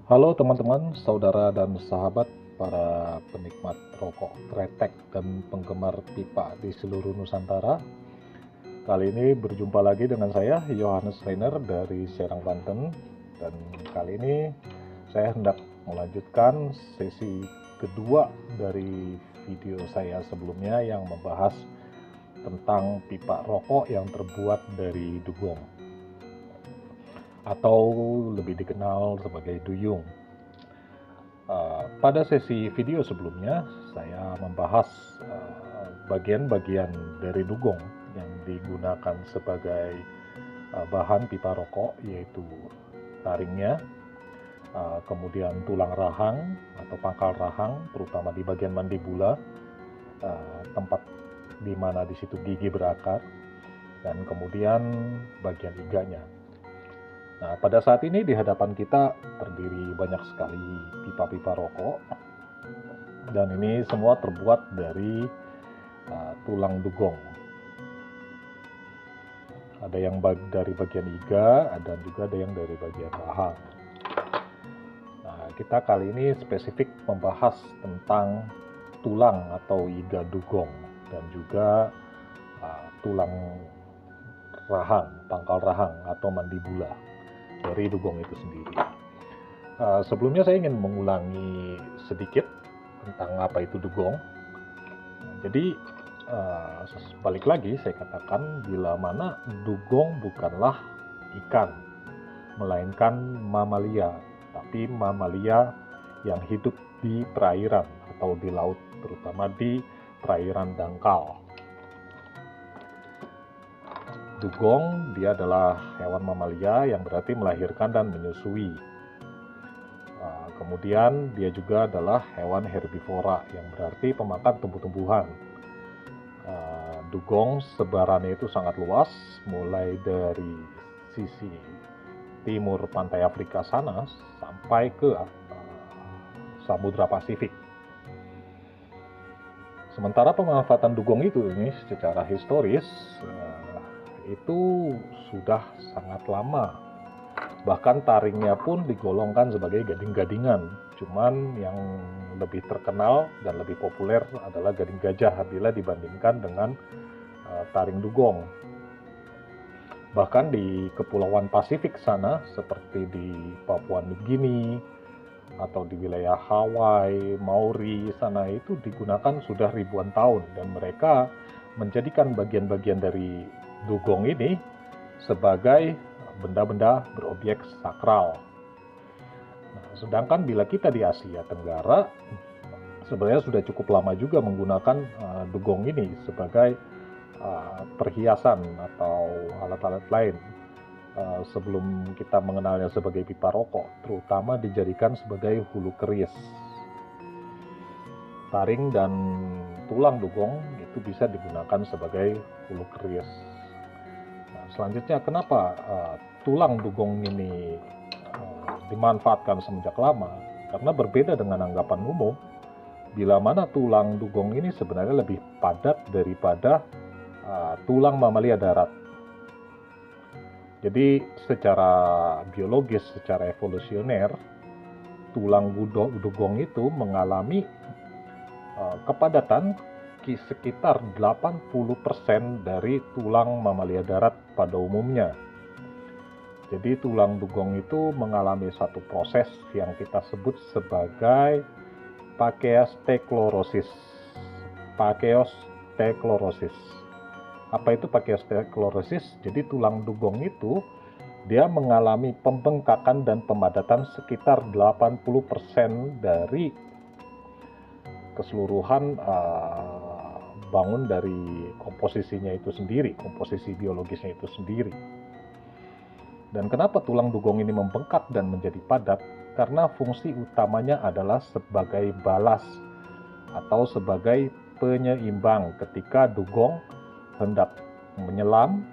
Halo teman-teman, saudara dan sahabat, para penikmat rokok kretek dan penggemar pipa di seluruh Nusantara. Kali ini berjumpa lagi dengan saya, Yohanes Rainer dari Serang, Banten. Dan kali ini saya hendak melanjutkan sesi kedua dari video saya sebelumnya yang membahas tentang pipa rokok yang terbuat dari dugong, atau lebih dikenal sebagai duyung. Pada sesi video sebelumnya, saya membahas bagian-bagian dari dugong yang digunakan sebagai bahan pipa rokok, yaitu taringnya, kemudian tulang rahang atau pangkal rahang, terutama di bagian mandibula, tempat di mana di situ gigi berakar, dan kemudian bagian iganya. Nah, pada saat ini di hadapan kita terdiri banyak sekali pipa-pipa rokok, dan ini semua terbuat dari tulang dugong. Ada yang dari bagian iga, ada juga yang dari bagian rahang. Nah, kita kali ini spesifik membahas tentang tulang atau iga dugong dan juga tulang rahang, pangkal rahang atau mandibula dari dugong itu sendiri. Sebelumnya saya ingin mengulangi sedikit tentang apa itu dugong. Jadi balik lagi saya katakan, bila mana dugong bukanlah ikan, melainkan mamalia, tapi mamalia yang hidup di perairan atau di laut, terutama di perairan dangkal. Dugong dia adalah hewan mamalia yang berarti melahirkan dan menyusui. Kemudian dia juga adalah hewan herbivora yang berarti pemakan tumbuh-tumbuhan. Dugong sebarannya itu sangat luas, mulai dari sisi timur pantai Afrika sana sampai ke Samudra Pasifik. Sementara pemanfaatan dugong itu ini secara historis itu sudah sangat lama. Bahkan taringnya pun digolongkan sebagai gading-gadingan. Cuman yang lebih terkenal dan lebih populer adalah gading gajah bila dibandingkan dengan taring dugong. Bahkan di kepulauan Pasifik sana, seperti di Papua Nugini atau di wilayah Hawaii, Maori sana, itu digunakan sudah ribuan tahun, dan mereka menjadikan bagian-bagian dari dugong ini sebagai benda-benda berobjek sakral. Nah, sedangkan bila kita di Asia Tenggara, sebenarnya sudah cukup lama juga menggunakan dugong ini sebagai perhiasan atau alat-alat lain. Sebelum kita mengenalnya sebagai pipa rokok, terutama dijadikan sebagai hulu keris. Taring dan tulang dugong itu bisa digunakan sebagai hulu keris. Nah, selanjutnya, kenapa tulang dugong ini dimanfaatkan semenjak lama? Karena berbeda dengan anggapan umum, bila mana tulang dugong ini sebenarnya lebih padat daripada tulang mamalia darat. Jadi secara biologis, secara evolusioner, tulang dugong itu mengalami kepadatan sekitar 80% dari tulang mamalia darat pada umumnya. Jadi tulang dugong itu mengalami satu proses yang kita sebut sebagai pakeosteklorosis. Apa itu pakeosteklorosis? Jadi tulang dugong itu dia mengalami pembengkakan dan pemadatan sekitar 80% dari keseluruhan bangun dari komposisinya itu sendiri, komposisi biologisnya itu sendiri. Dan kenapa tulang dugong ini membengkak dan menjadi padat? Karena fungsi utamanya adalah sebagai balas atau sebagai penyeimbang ketika dugong hendak menyelam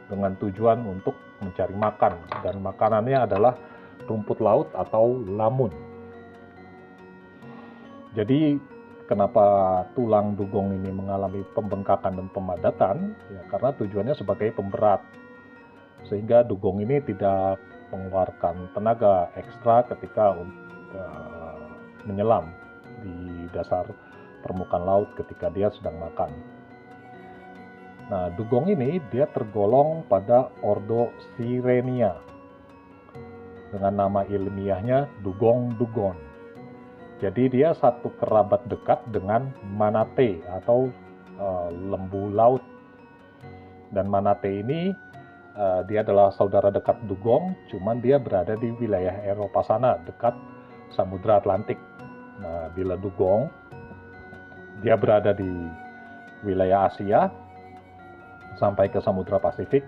dengan tujuan untuk mencari makan, dan makanannya adalah rumput laut atau lamun. Jadi kenapa tulang dugong ini mengalami pembengkakan dan pemadatan? Ya, karena tujuannya sebagai pemberat, sehingga dugong ini tidak mengeluarkan tenaga ekstra ketika menyelam di dasar permukaan laut ketika dia sedang makan. Nah, dugong ini dia tergolong pada ordo Sirenia dengan nama ilmiahnya dugong dugon. Jadi dia satu kerabat dekat dengan manatee atau lembu laut. Dan manatee ini dia adalah saudara dekat dugong, cuman dia berada di wilayah Eropa sana, dekat Samudra Atlantik. Nah, bila dugong dia berada di wilayah Asia sampai ke Samudra Pasifik,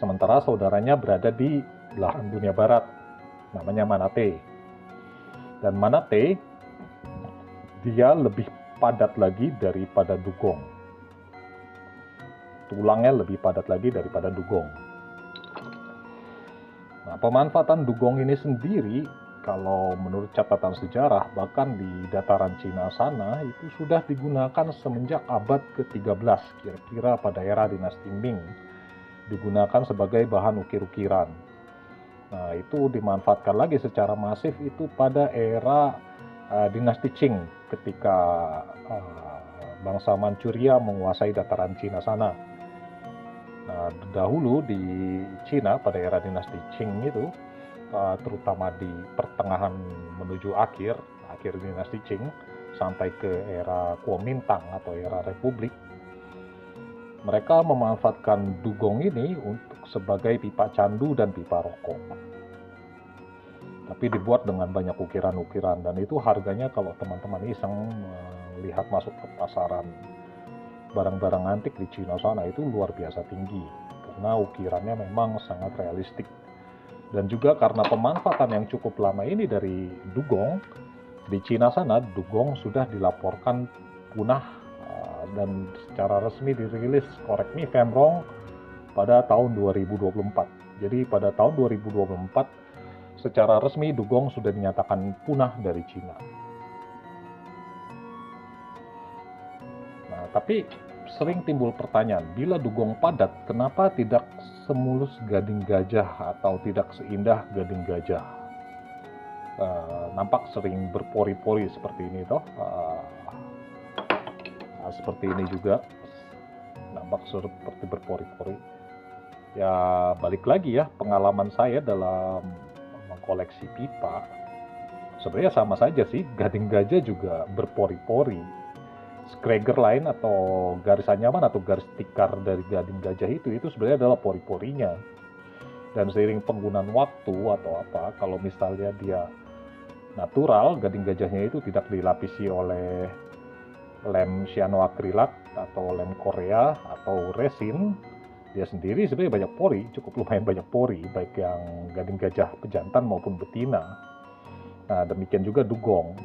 sementara saudaranya berada di belahan dunia barat, namanya manatee. Dan manatee dia lebih padat lagi daripada dugong. Tulangnya lebih padat lagi daripada dugong. Nah, pemanfaatan dugong ini sendiri, kalau menurut catatan sejarah, bahkan di dataran Cina sana itu sudah digunakan semenjak abad ke-13, kira-kira pada era dinasti Ming, digunakan sebagai bahan ukir-ukiran. Nah, itu dimanfaatkan lagi secara masif itu pada era dinasti Qing, ketika bangsa Manchuria menguasai dataran Cina sana. Nah, dahulu di Cina pada era dinasti Qing itu, terutama di pertengahan menuju akhir dinasti Qing sampai ke era Kuomintang atau era Republik, mereka memanfaatkan dugong ini untuk sebagai pipa candu dan pipa rokok. Tapi dibuat dengan banyak ukiran-ukiran, dan itu harganya kalau teman-teman iseng melihat masuk ke pasaran barang-barang antik di Cina sana itu luar biasa tinggi, karena ukirannya memang sangat realistik. Dan juga karena pemanfaatan yang cukup lama ini dari dugong, di Cina sana dugong sudah dilaporkan punah dan secara resmi dirilis, correct me if I'm wrong, pada tahun 2024. Jadi pada tahun 2024 secara resmi dugong sudah dinyatakan punah dari Cina. Nah, tapi sering timbul pertanyaan, bila dugong padat, kenapa tidak semulus gading gajah atau tidak seindah gading gajah? Nampak sering berpori-pori seperti ini toh. Seperti ini juga nampak seperti berpori-pori. Ya, balik lagi ya, pengalaman saya dalam mengkoleksi pipa, sebenarnya sama saja sih, gading gajah juga berpori-pori. Scrager lain atau garis anyaman atau garis tikar dari gading gajah itu sebenarnya adalah pori-porinya. Dan seiring penggunaan waktu atau apa, kalau misalnya dia natural, gading gajahnya itu tidak dilapisi oleh lem cyanoacrylate atau lem Korea atau resin, dia sendiri sebenarnya banyak pori, cukup lumayan banyak pori, baik yang gading gajah pejantan maupun betina. Nah, demikian juga dugong.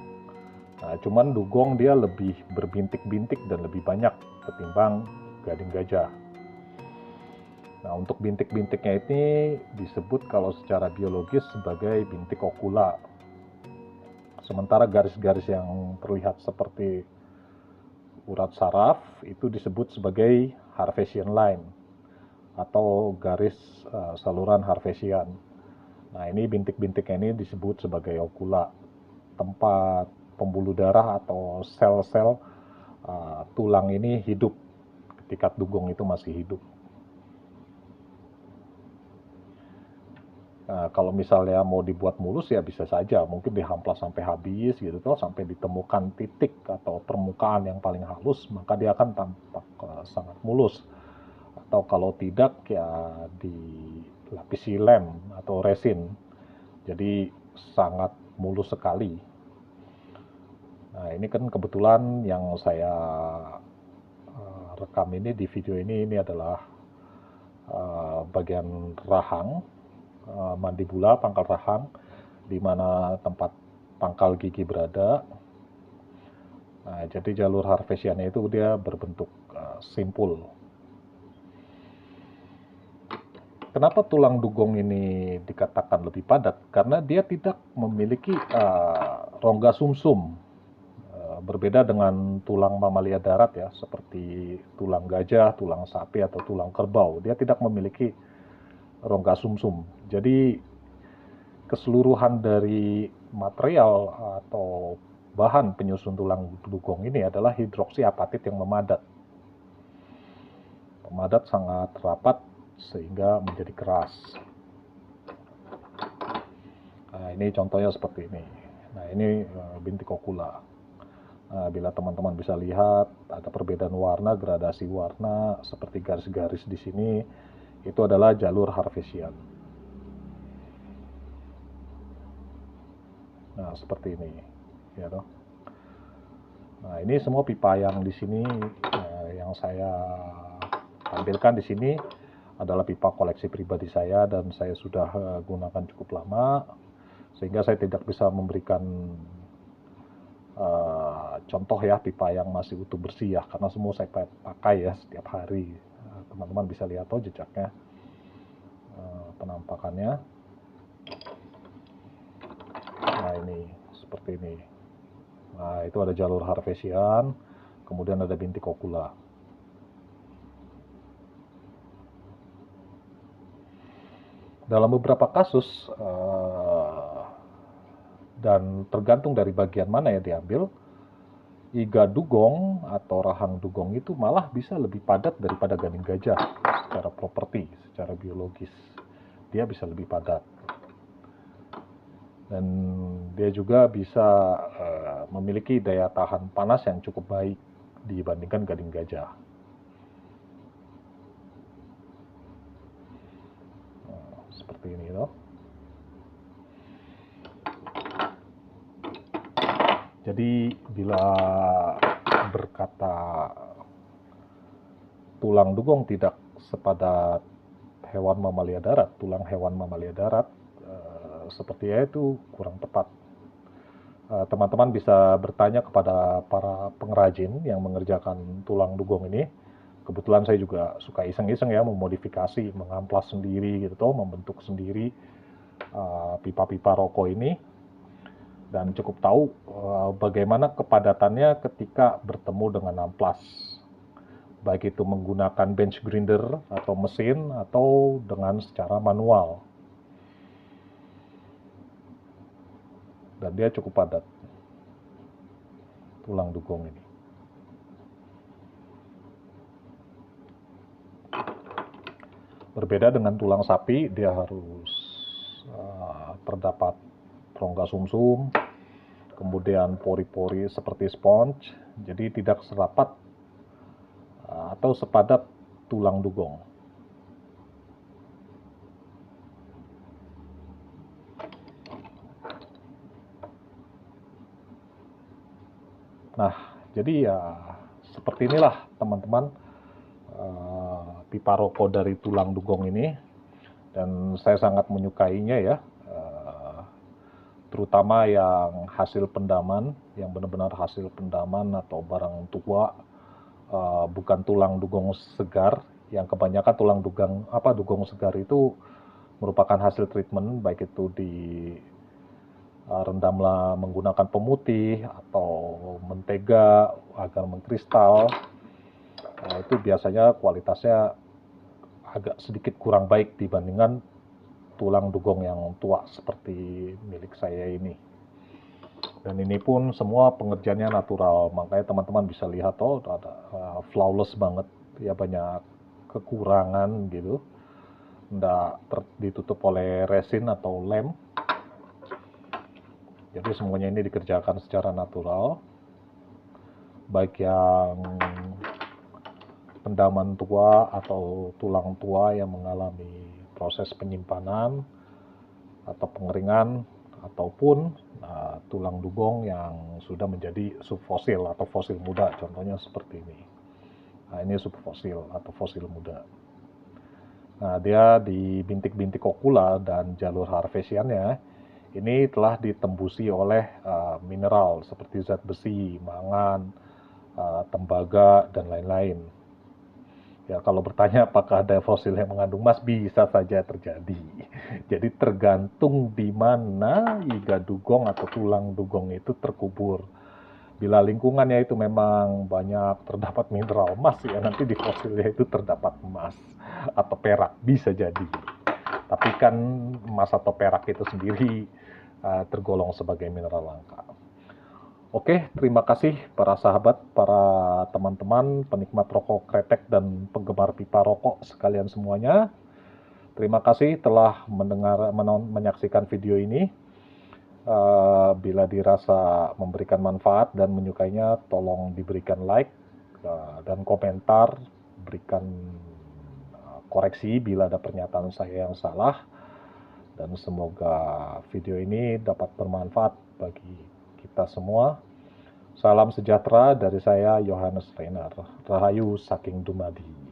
Nah, cuman dugong dia lebih berbintik-bintik dan lebih banyak ketimbang gading gajah. Nah, untuk bintik-bintiknya ini disebut kalau secara biologis sebagai bintik okula. Sementara garis-garis yang terlihat seperti urat saraf itu disebut sebagai Harvesian line atau garis saluran Harvesian. Nah, ini bintik-bintiknya ini disebut sebagai okula, tempat pembuluh darah atau sel-sel tulang ini hidup ketika dugong itu masih hidup. Nah, kalau misalnya mau dibuat mulus ya bisa saja, mungkin dihamplas sampai habis gitu toh, sampai ditemukan titik atau permukaan yang paling halus, maka dia akan tampak sangat mulus. Atau kalau tidak ya dilapisi lem atau resin, jadi sangat mulus sekali. Nah, ini kan kebetulan yang saya rekam ini di video ini adalah bagian rahang, mandibula, pangkal rahang, di mana tempat pangkal gigi berada. Nah, jadi jalur Harvesiannya itu dia berbentuk simpul. Kenapa tulang dugong ini dikatakan lebih padat? Karena dia tidak memiliki rongga sumsum. Berbeda dengan tulang mamalia darat ya, seperti tulang gajah, tulang sapi, atau tulang kerbau. Dia tidak memiliki rongga sumsum. Jadi keseluruhan dari material atau bahan penyusun tulang dugong ini adalah hidroksiapatit yang memadat. Memadat sangat rapat sehingga menjadi keras. Nah, ini contohnya seperti ini. Nah, ini bintik okula. Nah, bila teman-teman bisa lihat ada perbedaan warna, gradasi warna seperti garis-garis di sini, itu adalah jalur Harvesian. Nah, seperti ini, ya toh. Nah, ini semua pipa yang di sini yang saya tampilkan di sini adalah pipa koleksi pribadi saya dan saya sudah gunakan cukup lama sehingga saya tidak bisa memberikan contoh ya pipa yang masih utuh bersih ya, karena semua saya pakai ya setiap hari. Teman-teman bisa lihat tuh jejaknya, penampakannya. Nah, ini seperti ini. Nah, itu ada jalur Harvesian, kemudian ada bintik okula. Dalam beberapa kasus dan tergantung dari bagian mana yang diambil, iga dugong atau rahang dugong itu malah bisa lebih padat daripada gading gajah secara properti, secara biologis. Dia bisa lebih padat. Dan dia juga bisa memiliki daya tahan panas yang cukup baik dibandingkan gading gajah. Nah, seperti ini loh. Jadi bila berkata tulang dugong tidak sepadat hewan mamalia darat, tulang hewan mamalia darat, sepertinya itu kurang tepat. Teman-teman bisa bertanya kepada para pengrajin yang mengerjakan tulang dugong ini. Kebetulan saya juga suka iseng-iseng ya memodifikasi, mengamplas sendiri gitu, membentuk sendiri pipa-pipa rokok ini. Dan cukup tahu bagaimana kepadatannya ketika bertemu dengan amplas, baik itu menggunakan bench grinder atau mesin atau dengan secara manual. Dan dia cukup padat, tulang dugong ini. Berbeda dengan tulang sapi, dia harus terdapat rongga sumsum, kemudian pori-pori seperti sponge, jadi tidak serapat atau sepadat tulang dugong. Nah, jadi ya seperti inilah teman-teman pipa rokok dari tulang dugong ini, dan saya sangat menyukainya ya. Terutama yang hasil pendaman, yang benar-benar hasil pendaman atau barang tua, bukan tulang dugong segar. Yang kebanyakan tulang dugong segar itu merupakan hasil treatment, baik itu di rendamlah menggunakan pemutih atau mentega agar mengkristal. Itu biasanya kualitasnya agak sedikit kurang baik dibandingkan tulang dugong yang tua seperti milik saya ini. Dan ini pun semua pengerjaannya natural, makanya teman-teman bisa lihat ada flawless banget ya, banyak kekurangan gitu, nggak ditutup oleh resin atau lem. Jadi semuanya ini dikerjakan secara natural, baik yang pendaman tua atau tulang tua yang mengalami proses penyimpanan atau pengeringan, ataupun tulang dugong yang sudah menjadi subfosil atau fosil muda, contohnya seperti ini. Nah, ini subfosil atau fosil muda. Nah, dia di bintik-bintik okula dan jalur Harvesiannya ini telah ditembusi oleh mineral seperti zat besi, mangan, tembaga, dan lain-lain. Ya, kalau bertanya apakah ada fosil yang mengandung emas, bisa saja terjadi. Jadi tergantung di mana iga dugong atau tulang dugong itu terkubur. Bila lingkungannya itu memang banyak terdapat mineral emas, ya nanti di fosilnya itu terdapat emas atau perak, bisa jadi. Tapi kan emas atau perak itu sendiri tergolong sebagai mineral langka. Oke, terima kasih para sahabat, para teman-teman, penikmat rokok kretek dan penggemar pipa rokok sekalian semuanya. Terima kasih telah menyaksikan video ini. Bila dirasa memberikan manfaat dan menyukainya, tolong diberikan like dan komentar, berikan koreksi bila ada pernyataan saya yang salah. Dan semoga video ini dapat bermanfaat bagi kita semua. Salam sejahtera dari saya, Yohanes Reiner. Rahayu saking dumadi.